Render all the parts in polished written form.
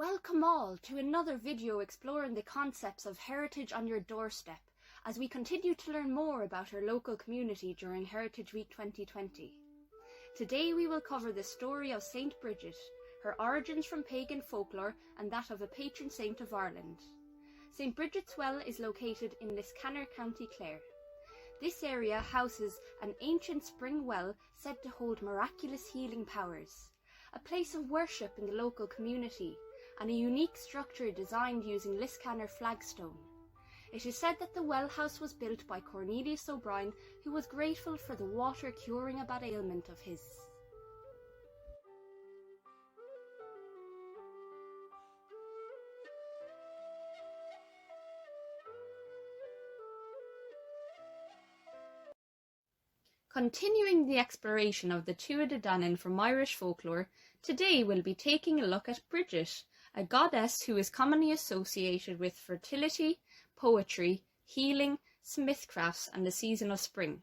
Welcome all to another video exploring the concepts of heritage on your doorstep as we continue to learn more about our local community during Heritage Week 2020. Today we will cover the story of Saint Brigid, her origins from pagan folklore and that of a patron saint of Ireland. St Brigid's Well is located in Liscannor, County Clare. This area houses an ancient spring well said to hold miraculous healing powers, a place of worship in the local community, and a unique structure designed using Liscannor flagstone. It is said that the well house was built by Cornelius O'Brien, who was grateful for the water curing a bad ailment of his. Continuing the exploration of the Tuatha Dé Danann from Irish folklore, today we'll be taking a look at Brigid, a goddess who is commonly associated with fertility, poetry, healing, smithcrafts and the season of spring.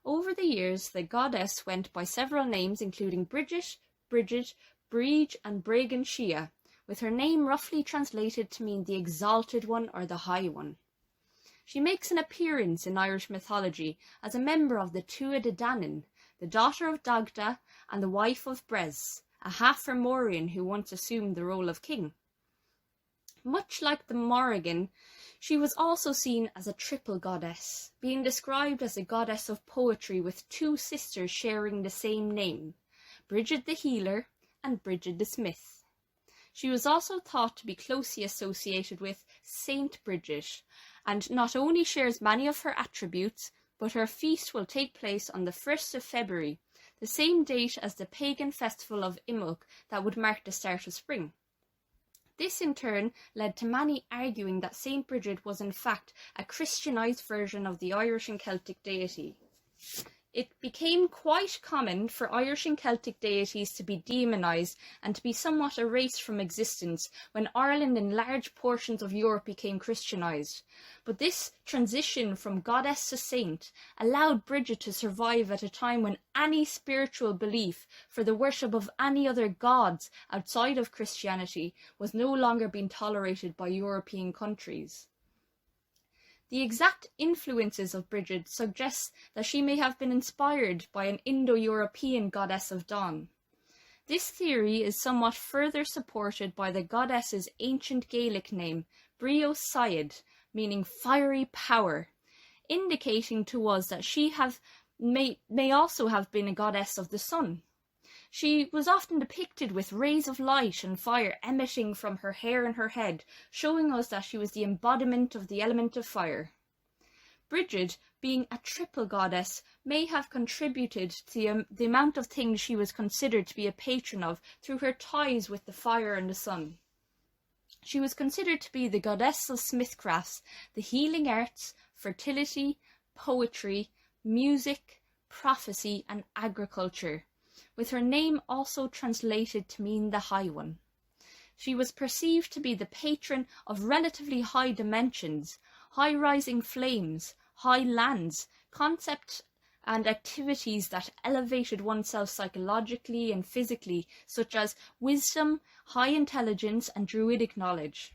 Over the years, the goddess went by several names including Brigid, Brigid and Brigid Shia, with her name roughly translated to mean the exalted one or the high one. She makes an appearance in Irish mythology as a member of the Tuatha Dé Danann, the daughter of Dagda and the wife of Brez, a half-Fomorian who once assumed the role of king. Much like the Morrigan, she was also seen as a triple goddess, being described as a goddess of poetry with two sisters sharing the same name, Brigid the Healer and Brigid the Smith. She was also thought to be closely associated with Saint Brigid, and not only shares many of her attributes, but her feast will take place on the 1st of February, the same date as the pagan festival of Imbolc that would mark the start of spring. This in turn led to many arguing that Saint Brigid was in fact a Christianized version of the Irish and Celtic deity. It became quite common for Irish and Celtic deities to be demonized and to be somewhat erased from existence when Ireland and large portions of Europe became Christianized. But this transition from goddess to saint allowed Brigid to survive at a time when any spiritual belief for the worship of any other gods outside of Christianity was no longer being tolerated by European countries. The exact influences of Brigid suggest that she may have been inspired by an Indo-European goddess of dawn. This theory is somewhat further supported by the goddess's ancient Gaelic name, Brio Sayed, meaning fiery power, indicating to us that she may also have been a goddess of the sun. She was often depicted with rays of light and fire emitting from her hair and her head, showing us that she was the embodiment of the element of fire. Brigid, being a triple goddess, may have contributed to the amount of things she was considered to be a patron of through her ties with the fire and the sun. She was considered to be the goddess of smithcrafts, the healing arts, fertility, poetry, music, prophecy and agriculture, with her name also translated to mean the High One. She was perceived to be the patron of relatively high dimensions, high-rising flames, high lands, concepts and activities that elevated oneself psychologically and physically, such as wisdom, high intelligence and druidic knowledge.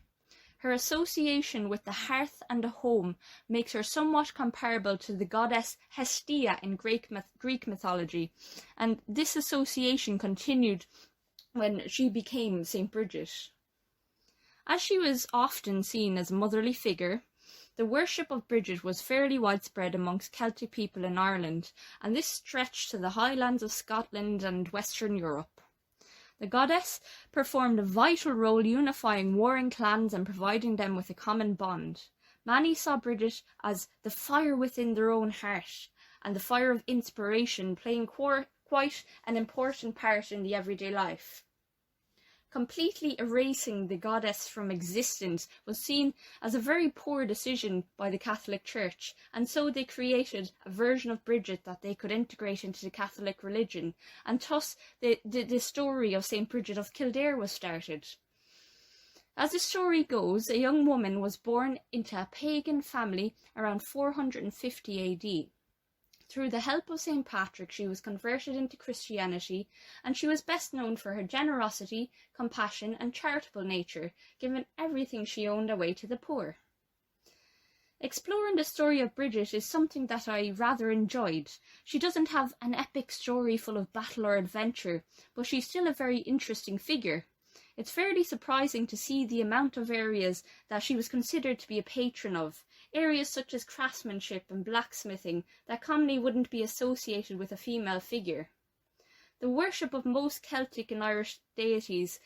Her association with the hearth and the home makes her somewhat comparable to the goddess Hestia in Greek mythology, and this association continued when she became Saint Brigid. As she was often seen as a motherly figure, the worship of Brigid was fairly widespread amongst Celtic people in Ireland, and this stretched to the highlands of Scotland and Western Europe. The goddess performed a vital role unifying warring clans and providing them with a common bond. Many saw Brigid as the fire within their own heart, and the fire of inspiration playing quite an important part in the everyday life. Completely erasing the goddess from existence was seen as a very poor decision by the Catholic Church, and so they created a version of Brigid that they could integrate into the Catholic religion, and thus the story of Saint Brigid of Kildare was started. As the story goes, a young woman was born into a pagan family around 450 AD. Through the help of St. Patrick, she was converted into Christianity, and she was best known for her generosity, compassion, and charitable nature, giving everything she owned away to the poor. Exploring the story of Brigid is something that I rather enjoyed. She doesn't have an epic story full of battle or adventure, but she's still a very interesting figure. It's fairly surprising to see the amount of areas that she was considered to be a patron of, areas such as craftsmanship and blacksmithing that commonly wouldn't be associated with a female figure. The worship of most Celtic and Irish deities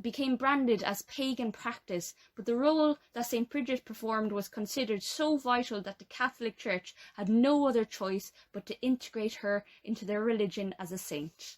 became branded as pagan practice, but the role that St. Brigid performed was considered so vital that the Catholic Church had no other choice but to integrate her into their religion as a saint.